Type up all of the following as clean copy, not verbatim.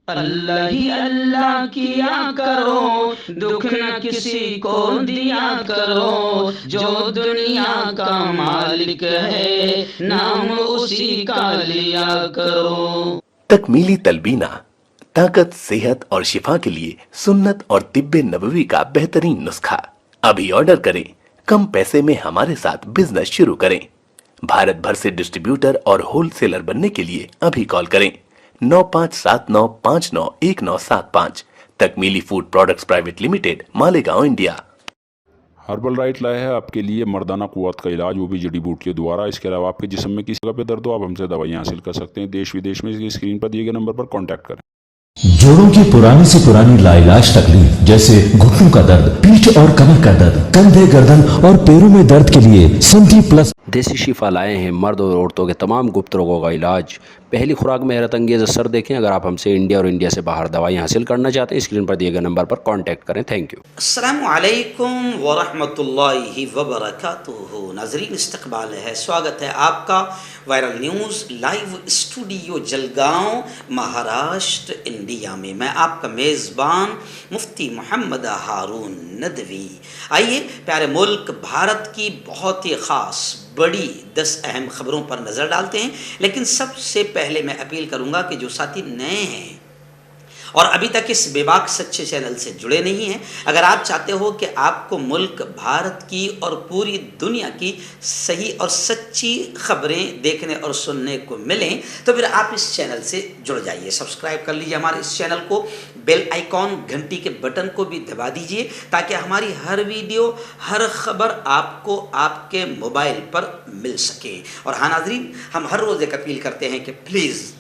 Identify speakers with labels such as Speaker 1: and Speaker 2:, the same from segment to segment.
Speaker 1: اللہ ہی اللہ کیا کرو، دکھ نہ کسی کو دیا کرو، جو دنیا کا مالک ہے نام اسی کا لیا کرو۔
Speaker 2: تکمیلی تلبینہ طاقت، صحت اور شفا کے لیے سنت اور طب نبوی کا بہترین نسخہ۔ ابھی آرڈر کریں، کم پیسے میں ہمارے ساتھ بزنس شروع کریں۔ بھارت بھر سے ڈسٹریبیوٹر اور ہول سیلر بننے کے لیے ابھی کال کریں 9579591975۔ Takmeeli food products private limited, Malegaon, India.
Speaker 3: Herbal right لائے ہے آپ کے لیے مردانہ قوت کا علاج، وہ بھی جڑی بوٹیوں دوارا۔ اس کے علاوہ آپ کے جسم میں کسی جگہ پہ درد ہو، آپ ہم سے دوائیاں حاصل کر سکتے ہیں دیش ودیش میں۔ اسکرین پر دیے گئے نمبر پر کانٹیکٹ کریں۔
Speaker 4: جوڑوں کی پرانی سے پرانی لاعلاج تکلیف جیسے گھٹنوں کا درد، پیٹھ اور کمر کا درد، کندھے، گردن اور پیروں میں درد کے لیے سنٹی پلس
Speaker 5: دیسی شفا لائے ہیں مرد اور عورتوں کے تمام گپت روگوں کا علاج۔ پہلی خوراک میں حیرت انگیز اثر دیکھیں۔ اگر آپ ہم سے انڈیا اور انڈیا سے باہر دوائیں حاصل کرنا چاہتے ہیں، اسکرین پر دیے گئے نمبر پر کانٹیکٹ کریں۔ Thank you.
Speaker 6: السلام علیکم ورحمۃ اللہ وبرکاتہ۔ ناظرین، استقبال ہے، سواگت ہے آپ کا viral news live studio Jalgaon, Maharashtra, India میں۔ میں آپ کا میزبان مفتی محمد ہارون ندوی۔ آئیے پیارے ملک بھارت کی بہت ہی خاص بڑی 10 اہم خبروں پر نظر ڈالتے ہیں۔ لیکن سب سے پہلے میں اپیل کروں گا کہ جو ساتھی نئے ہیں اور ابھی تک اس بے باک سچے چینل سے جڑے نہیں ہیں، اگر آپ چاہتے ہو کہ آپ کو ملک بھارت کی اور پوری دنیا کی صحیح اور سچی خبریں دیکھنے اور سننے کو ملیں، تو پھر آپ اس چینل سے جڑ جائیے، سبسکرائب کر لیجیے ہمارے اس چینل کو، بیل آئیکن گھنٹی کے بٹن کو بھی دبا دیجیے تاکہ ہماری ہر ویڈیو، ہر خبر آپ کو آپ کے موبائل پر مل سکے۔ اور ہاں ناظرین، ہم ہر روز ایک اپیل کرتے ہیں کہ پلیز،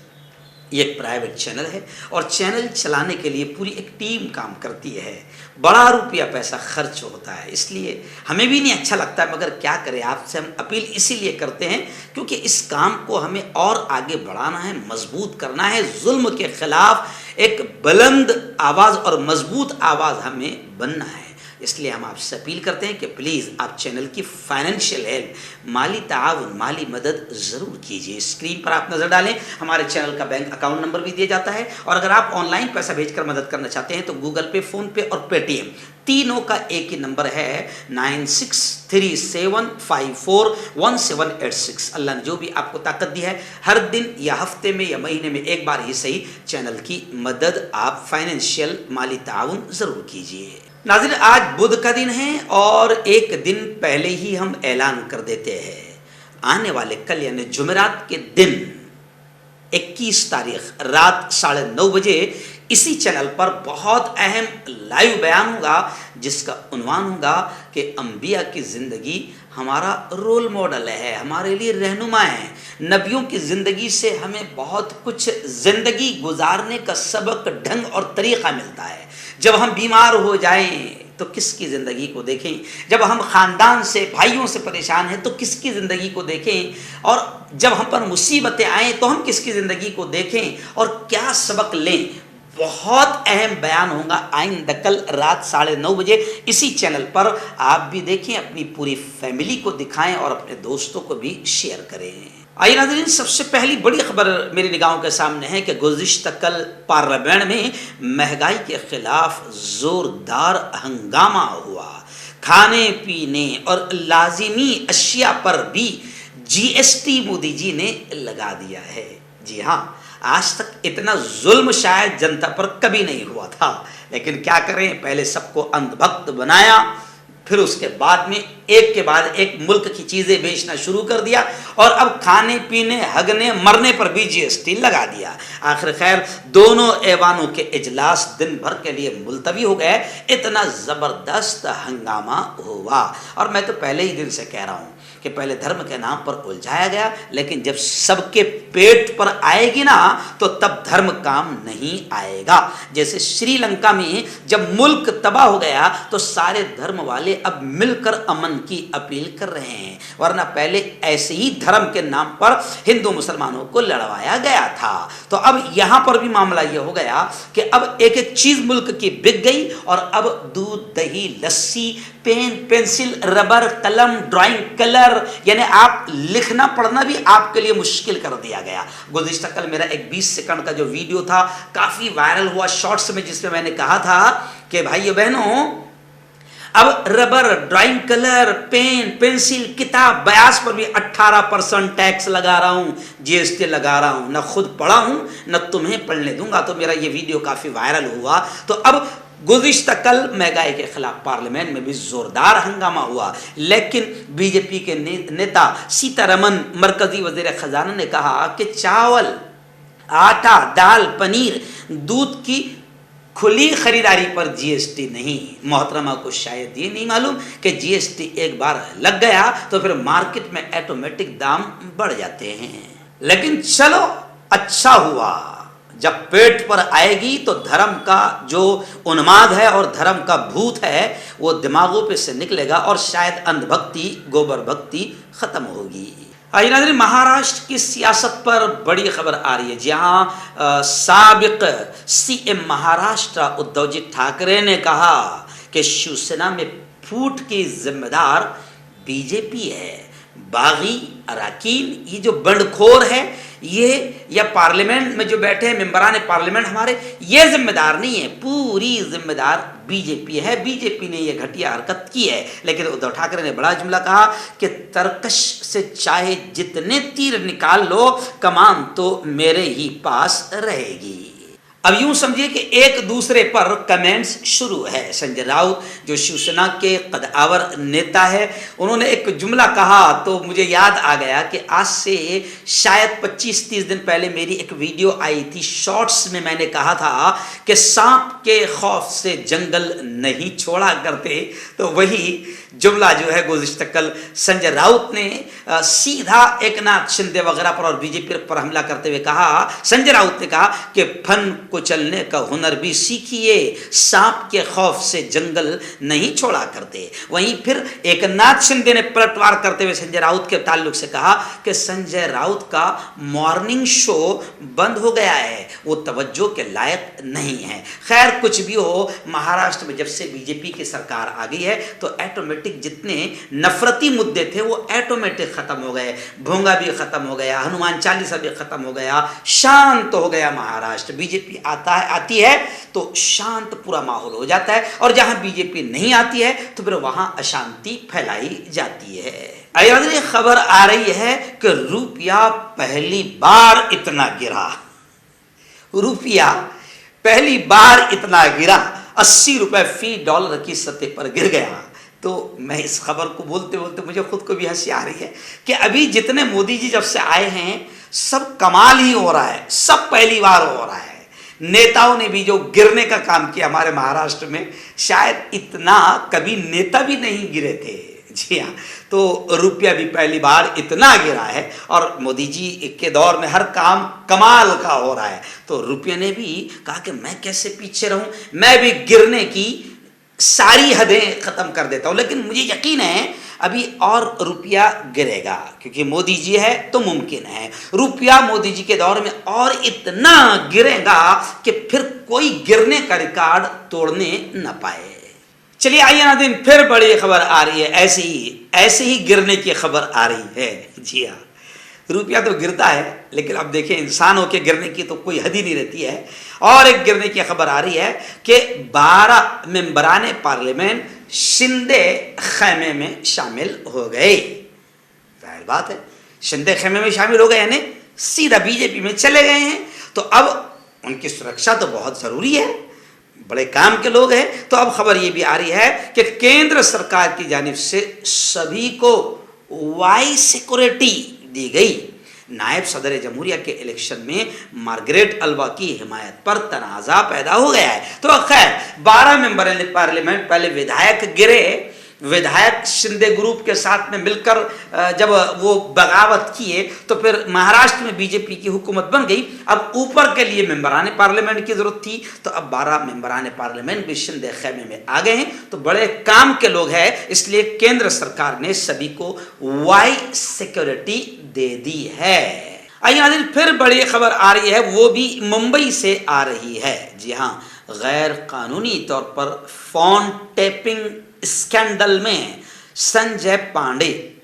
Speaker 6: یہ ایک پرائیویٹ چینل ہے اور چینل چلانے کے لیے پوری ایک ٹیم کام کرتی ہے، بڑا روپیہ پیسہ خرچ ہوتا ہے، اس لیے ہمیں بھی نہیں اچھا لگتا، مگر کیا کریں، آپ سے ہم اپیل اسی لیے کرتے ہیں کیونکہ اس کام کو ہمیں اور آگے بڑھانا ہے، مضبوط کرنا ہے، ظلم کے خلاف ایک بلند آواز اور مضبوط آواز ہمیں بننا ہے۔ اس لیے ہم آپ سے اپیل کرتے ہیں کہ پلیز آپ چینل کی فائنینشیل ہیلپ، مالی تعاون، مالی مدد ضرور کیجیے۔ اسکرین پر آپ نظر ڈالیں، ہمارے چینل کا بینک اکاؤنٹ نمبر بھی دیا جاتا ہے، اور اگر آپ آن لائن پیسہ بھیج کر مدد کرنا چاہتے ہیں تو گوگل پے، فون پے اور پے ٹی ایم تینوں کا ایک ہی نمبر ہے 9637541786۔ اللہ نے جو بھی آپ کو طاقت دی ہے، ہر دن یا ہفتے میں یا مہینے میں ایک بار ہی صحیح چینل کی مدد آپ فائنینشیل مالی تعاون ضرور کیجیے۔ ناظرین، آج بدھ کا دن ہے اور ایک دن پہلے ہی ہم اعلان کر دیتے ہیں، آنے والے کل یعنی جمعرات کے دن 21 تاریخ رات 9:30 بجے اسی چینل پر بہت اہم لائیو بیان ہوگا جس کا عنوان ہوگا کہ انبیاء کی زندگی ہمارا رول ماڈل ہے، ہمارے لیے رہنما ہے۔ نبیوں کی زندگی سے ہمیں بہت کچھ زندگی گزارنے کا سبق، ڈھنگ اور طریقہ ملتا ہے۔ جب ہم بیمار ہو جائیں تو کس کی زندگی کو دیکھیں، جب ہم خاندان سے، بھائیوں سے پریشان ہیں تو کس کی زندگی کو دیکھیں، اور جب ہم پر مصیبتیں آئیں تو ہم کس کی زندگی کو دیکھیں اور کیا سبق لیں۔ بہت اہم بیان ہوگا آئندہ کل رات 9:30 بجے اسی چینل پر، آپ بھی دیکھیں، اپنی پوری فیملی کو دکھائیں اور اپنے دوستوں کو بھی شیئر کریں۔ آئیے ناظرین، سب سے پہلی بڑی خبر میری نگاہوں کے سامنے ہے کہ گزشتہ کل پارلیمنٹ میں مہنگائی کے خلاف زوردار ہنگامہ ہوا۔ کھانے پینے اور لازمی اشیاء پر بھی جی ایس ٹی مودی جی نے لگا دیا ہے۔ جی ہاں، آج تک اتنا ظلم شاید جنتا پر کبھی نہیں ہوا تھا، لیکن کیا کریں، پہلے سب کو اندھ بھکت بنایا، پھر اس کے بعد میں ایک کے بعد ایک ملک کی چیزیں بیچنا شروع کر دیا، اور اب کھانے پینے، ہگنے، مرنے پر بھی جی ایس ٹی لگا دیا۔ آخر خیر دونوں ایوانوں کے اجلاس دن بھر کے لیے ملتوی ہو گئے، اتنا زبردست ہنگامہ ہوا۔ اور میں تو پہلے ہی دن سے کہہ رہا ہوں کہ پہلے دھرم کے نام پر الجھایا گیا، لیکن جب سب کے پیٹ پر آئے گی نا تو تب دھرم کام نہیں آئے گا۔ جیسے سری لنکا میں جب ملک تباہ ہو گیا تو سارے دھرم والے اب مل کر امن کی اپیل کر رہے ہیں، ورنہ پہلے ایسے ہی دھرم کے نام پر ہندو مسلمانوں کو لڑوایا گیا تھا۔ تو اب یہاں پر بھی معاملہ یہ ہو گیا کہ اب ایک ایک چیز ملک کی بک گئی، اور اب دودھ، دہی، لسی، پین، پنسل، ربر، قلم، ڈرائنگ کلر، کلر یعنی آپ لکھنا پڑھنا بھی آپ کے لیے مشکل کر دیا گیا. گزشتہ کل میرا ایک 20 سیکنڈ کا جو ویڈیو تھا کافی وائرل ہوا شارٹس میں، جس میں میں نے کہا تھا کہ بھائیو بہنوں اب rubber, drawing colour, pen, pencil, کتاب، بیاس پر بھی 18% ٹیکس لگا رہا ہوں، جی ایس ٹی لگا رہا ہوں. نہ خود پڑھا ہوں نہ تمہیں پڑھنے دوں گا. تو میرا یہ ویڈیو کافی وائرل ہوا. تو اب گزشتہ کل مہنگائی کے خلاف پارلیمنٹ میں بھی زوردار ہنگامہ ہوا، لیکن بی جے پی کے نیتا سیتا رمن مرکزی وزیر خزانہ نے کہا کہ چاول، آٹا، دال، پنیر، دودھ کی کھلی خریداری پر جی ایس ٹی نہیں. محترمہ کو شاید یہ نہیں معلوم کہ جی ایس ٹی ایک بار لگ گیا تو پھر مارکیٹ میں آٹومیٹک دام بڑھ جاتے ہیں. لیکن چلو اچھا ہوا، جب پیٹ پر آئے گی تو دھرم کا جو انماد ہے اور دھرم کا بھوت ہے وہ دماغوں پہ سے نکلے گا اور شاید اندھ بھکتی، گوبر بھکتی ختم ہوگی. آئیے ناظرین، مہاراشٹر کی سیاست پر بڑی خبر آ رہی ہے، جہاں سابق سی ایم مہاراشٹر ادھو جی ٹھاکرے نے کہا کہ شیو سینا میں پھوٹ کی ذمہ دار بی جے پی ہے. باغی اراکین، یہ جو بنڈخور ہے، یہ یا پارلیمنٹ میں جو بیٹھے ہیں ممبران پارلیمنٹ ہمارے، یہ ذمہ دار نہیں ہے، پوری ذمہ دار بی جے پی ہے. بی جے پی نے یہ گھٹیا حرکت کی ہے. لیکن ادھو ٹھاکرے نے بڑا جملہ کہا کہ ترکش سے چاہے جتنے تیر نکال لو، کمان تو میرے ہی پاس رہے گی. اب یوں سمجھیے کہ ایک دوسرے پر کمنٹس شروع ہے. سنجے راؤت جو شیو سینا کے قدآور نیتا ہے، انہوں نے ایک جملہ کہا تو مجھے یاد آ گیا کہ آج سے شاید 25-30 دن پہلے میری ایک ویڈیو آئی تھی شارٹس میں، میں نے کہا تھا کہ سانپ کے خوف سے جنگل نہیں چھوڑا کرتے. تو وہی جملہ جو ہے گزشتہ کل سنجے راؤت نے سیدھا ایک ناتھ شندے وغیرہ پر اور بی جے پی پر حملہ کرتے ہوئے کہا. سنجے راؤت نے کہا کہ پھن کو چلنے کا ہنر بھی سیکھیے، سانپ کے خوف سے جنگل نہیں چھوڑا کرتے. وہیں پھر ایک ناتھ شندے نے پلٹوار کرتے ہوئے سنجے راؤت کے تعلق سے کہا کہ سنجے راؤت کا مارننگ شو بند ہو گیا ہے، وہ توجہ کے لائق نہیں ہے. خیر کچھ بھی ہو، مہاراشٹر میں جب سے بی جے پی کی سرکار آ گئی ہے تو ایٹومیٹک جتنے نفرتی مدے تھے وہ ایٹومیٹک ختم ہو گئے. بھونگا بھی ختم ہو گیا، ہنومان چالیسا بھی ختم ہو گیا، شانت ہو گیا مہاراشٹر. بی جے پی آتی ہے تو شانت پورا ماحول ہو جاتا ہے، اور جہاں بی جے پی نہیں آتی ہے تو پھر وہاں اشانتی پھیلائی جاتی ہے. یہ خبر آ رہی ہے کہ روپیہ پہلی بار اتنا گرا، روپیہ پہلی بار اتنا گرا، 80 روپے فی ڈالر کی سطح پر گر گیا. تو میں اس خبر کو بولتے بولتے مجھے خود کو بھی ہنسی آ رہی ہے کہ ابھی جتنے مودی جی جب سے آئے ہیں سب کمال ہی ہو رہا ہے، سب پہلی بار ہو رہا ہے. نیتاؤں نے بھی جو گرنے کا کام کیا ہمارے مہاراشٹر میں، شاید اتنا کبھی نیتا بھی نہیں گرے تھے. جی ہاں، تو روپیہ بھی پہلی بار اتنا گرا ہے، اور مودی جی کے دور میں ہر کام کمال کا ہو رہا ہے. تو روپیہ نے بھی کہا کہ میں کیسے پیچھے رہوں، میں بھی گرنے کی ساری حدیں ختم کر دیتا ہوں. لیکن مجھے یقین ہے ابھی اور روپیہ گرے گا، کیونکہ مودی جی ہے تو ممکن ہے. روپیہ مودی جی کے دور میں اور اتنا گرے گا کہ پھر کوئی گرنے کا ریکارڈ توڑنے نہ پائے. چلیے آئیے ناظرین، پھر بڑی خبر آ رہی ہے، ایسے ہی گرنے کی خبر آ رہی ہے. جی ہاں، روپیہ تو گرتا ہے، لیکن اب دیکھیں انسان ہو کے گرنے کی تو کوئی حد ہی نہیں رہتی ہے. اور ایک گرنے کی خبر آ رہی ہے کہ 12 ممبران پارلیمنٹ شندے خیمے میں شامل ہو گئے. ظاہر بات ہے، شندے خیمے میں شامل ہو گئے یعنی سیدھا بی جے پی میں چلے گئے ہیں. تو اب ان کی سرکشا تو بہت ضروری ہے، بڑے کام کے لوگ ہیں. تو اب خبر یہ بھی آ رہی ہے کہ کیندر سرکار کی جانب سے سبھی کو وائی سیکورٹی دی گئی. نائب صدر جمہوریہ کے الیکشن میں مارگریٹ الوا کی حمایت پر تنازع پیدا ہو گیا ہے. تو خیر 12 ممبران پارلیمنٹ پہلے ودھائک گرے، ودھائک شندے گروپ کے ساتھ میں مل کر جب وہ بغاوت کیے تو پھر مہاراشٹر میں بی جے پی کی حکومت بن گئی. اب اوپر کے لیے ممبران پارلیمنٹ کی ضرورت تھی، تو اب 12 ممبران پارلیمنٹ بھی شندے خیمے میں آ گئے ہیں. تو بڑے کام کے لوگ ہیں، اس لیے کیندر سرکار نے سبھی کو وائی سیکورٹی دے دی ہے. آئیے ناظرین، پھر بڑی خبر آ رہی ہے، وہ بھی ممبئی سے آ رہی ہے. جی ہاں، غیر قانونی طور پر فون ٹیپنگ اسکینڈل میں سنجے پانڈے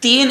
Speaker 6: 3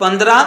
Speaker 6: 15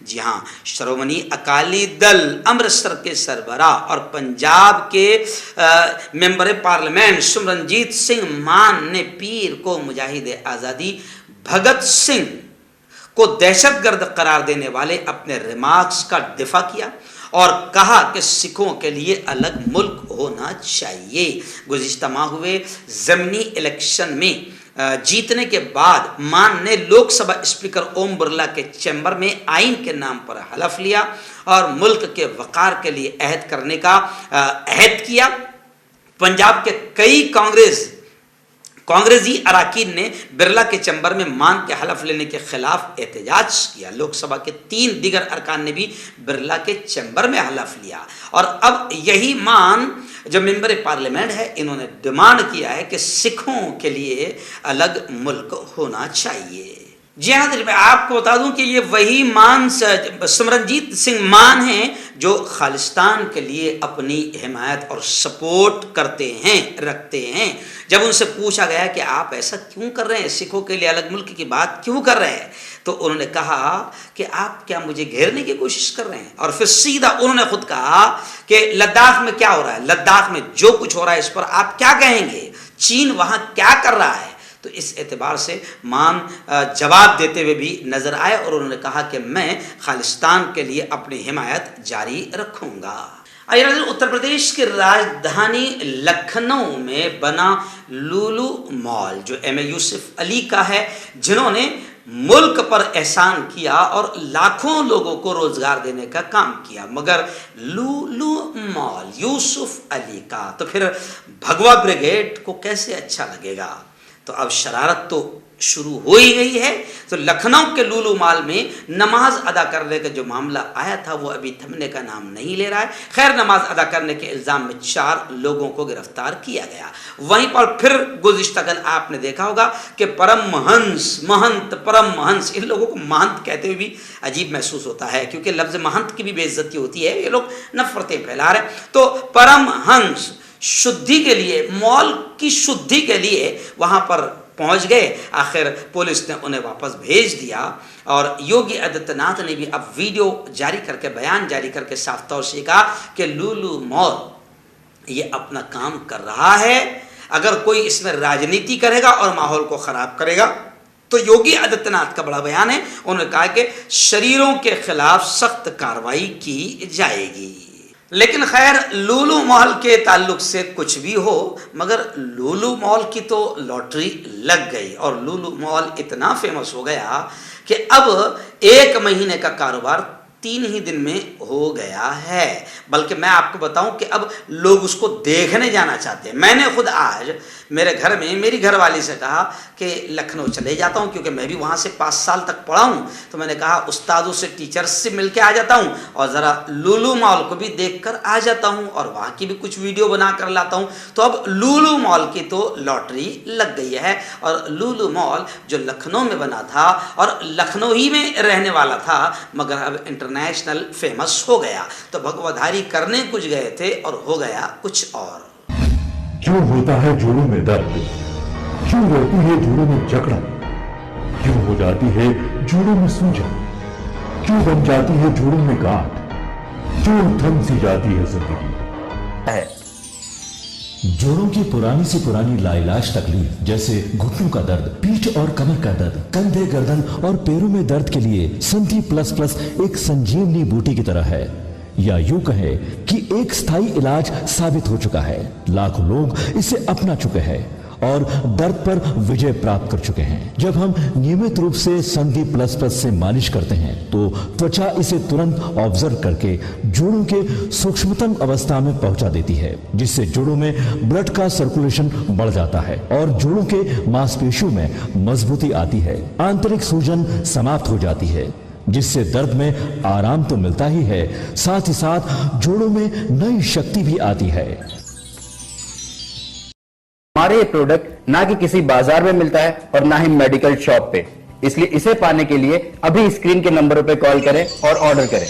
Speaker 6: جی ہاں، شرومنی اکالی دل امرتسر کے سربراہ اور پنجاب کے ممبر پارلیمنٹ سمرنجیت سنگھ مان نے پیر کو مجاہد آزادی بھگت سنگھ کو دہشت گرد قرار دینے والے اپنے ریمارکس کا دفاع کیا اور کہا کہ سکھوں کے لیے الگ ملک ہونا چاہیے۔ گزشتہ ماہ ہوئے ضمنی الیکشن میں جیتنے کے بعد مان نے لوک سبھا اسپیکر اوم برلا کے چیمبر میں آئین کے نام پر حلف لیا اور ملک کے وقار کے لیے عہد کرنے کا عہد کیا۔ پنجاب کے کئی کانگریسی اراکین نے برلا کے چیمبر میں مان کے حلف لینے کے خلاف احتجاج کیا۔ لوک سبھا کے 3 دیگر ارکان نے بھی برلا کے چیمبر میں حلف لیا اور اب یہی مان جو ممبر پارلیمنٹ ہے انہوں نے ڈیمانڈ کیا ہے کہ سکھوں کے لیے الگ ملک ہونا چاہیے۔ جی ہاں، میں آپ کو بتا دوں کہ یہ وہی مان سمرنجیت سنگھ مان ہیں جو خالصتان کے لیے اپنی حمایت اور سپورٹ رکھتے ہیں۔ جب ان سے پوچھا گیا کہ آپ ایسا کیوں کر رہے ہیں، سکھوں کے لیے الگ ملک کی بات کیوں کر رہے ہیں، تو انہوں نے کہا کہ آپ کیا مجھے گھیرنے کی کوشش کر رہے ہیں؟ اور پھر سیدھا انہوں نے خود کہا کہ لداخ میں کیا ہو رہا ہے، لداخ میں جو کچھ ہو رہا ہے اس پر آپ کیا کہیں گے، چین وہاں کیا کر رہا ہے۔ تو اس اعتبار سے مان جواب دیتے ہوئے بھی نظر آئے اور انہوں نے کہا کہ میں خالصتان کے لیے اپنی حمایت جاری رکھوں گا۔ اتر پردیش کی راجدھانی لکھنؤ میں بنا لولو مال جو ایم اے یوسف علی کا ہے، جنہوں نے ملک پر احسان کیا اور لاکھوں لوگوں کو روزگار دینے کا کام کیا، مگر لولو مال یوسف علی کا تو پھر بھگوا بریگیڈ کو کیسے اچھا لگے گا؟ تو اب شرارت تو شروع ہو ہی گئی ہے۔ تو لکھنؤ کے لولو مال میں نماز ادا کرنے کا جو معاملہ آیا تھا وہ ابھی تھمنے کا نام نہیں لے رہا ہے۔ خیر، نماز ادا کرنے کے الزام میں 4 لوگوں کو گرفتار کیا گیا۔ وہیں پر پھر گزشتہ کل آپ نے دیکھا ہوگا کہ پرم مہنس، ان لوگوں کو مہنت کہتے ہوئے بھی عجیب محسوس ہوتا ہے کیونکہ لفظ مہنت کی بھی بے عزتی ہوتی ہے، یہ لوگ نفرتیں پھیلا رہے ہیں۔ تو پرم ہنس شدھی کے لیے، مال کی شدھی کے لیے وہاں پر پہنچ گئے۔ آخر پولیس نے انہیں واپس بھیج دیا اور یوگی آدتیہ ناتھ نے بھی اب ویڈیو جاری کر کے، بیان جاری کر کے صاف طور سے کہا کہ لولو مال یہ اپنا کام کر رہا ہے، اگر کوئی اس میں راجنیتی کرے گا اور ماحول کو خراب کرے گا تو یوگی آدتیہ ناتھ کا بڑا بیان ہے، انہوں نے کہا کہ شریروں کے خلاف سخت کارروائی کی جائے گی۔ لیکن خیر، لولو مال کے تعلق سے کچھ بھی ہو، مگر لولو مال کی تو لاٹری لگ گئی اور لولو مال اتنا فیمس ہو گیا کہ اب 1 مہینے کا کاروبار 3 ہی دن میں ہو گیا ہے۔ بلکہ میں آپ کو بتاؤں کہ اب لوگ اس کو دیکھنے جانا چاہتے ہیں۔ میں نے خود آج میرے گھر میں میری گھر والی سے کہا کہ لکھنؤ چلے جاتا ہوں کیونکہ میں بھی وہاں سے 5 سال تک پڑھا ہوں، تو میں نے کہا استادوں سے، ٹیچرز سے مل کے آ جاتا ہوں اور ذرا لولو مال کو بھی دیکھ کر آ جاتا ہوں اور وہاں کی بھی کچھ ویڈیو بنا کر لاتا ہوں۔ تو اب لولو مال کی تو لاٹری لگ گئی ہے اور لولو مال جو لکھنؤ میں بنا تھا اور لکھنؤ ہی میں رہنے والا تھا، مگر اب انٹرنیشنل فیمس ہو گیا۔ تو بھگوادھاری کرنے کچھ گئے تھے اور ہو گیا کچھ اور۔
Speaker 4: کیوں ہوتا ہے جوڑوں میں درد، کیوں رہتی ہے جوڑوں میں جکڑن، کیوں ہو جاتی ہے جوڑوں میں سوجن، کیوں بن جاتی ہے جوڑوں میں گاٹھ، کیوں تھم سی جاتی ہے زندگی۔ جوڑوں کی پرانی سے پرانی لاعلاج تکلیف جیسے گھٹنوں کا درد، پیٹھ اور کمر کا درد، کندھے، گردن اور پیروں میں درد کے لیے سنتھی پلس پلس ایک سنجیونی بوٹی کی طرح ہے، یا یوں کہے کہ ایک ستھائی علاج ثابت ہو چکا ہے۔ لاکھوں لوگ اسے اپنا چکے ہیں اور درد پر وجے پراپت کر چکے ہیں۔ جب ہم نیمت روپ سے سندھی پلس پلس سے مالش کرتے ہیں تو توچا اسے ترنت آبزرو کر کے جوڑوں کے سوکشمتم اوستھا میں پہنچا دیتی ہے، جس سے جوڑوں میں بلڈ کا سرکولیشن بڑھ جاتا ہے اور جوڑوں کے ماس پیشیوں میں مضبوطی آتی ہے، آنترک سوجن سماپت ہو جاتی ہے، جس سے درد میں آرام تو ملتا ہی ہے، ساتھ ہی ساتھ جوڑوں میں نئی شکتی بھی آتی ہے۔
Speaker 7: ہمارے یہ پروڈکٹ نہ کہ کسی بازار میں ملتا ہے اور نہ ہی میڈیکل شاپ پہ، اس لیے اسے پانے کے لیے ابھی اسکرین کے نمبروں پہ کال کریں اور آرڈر کریں۔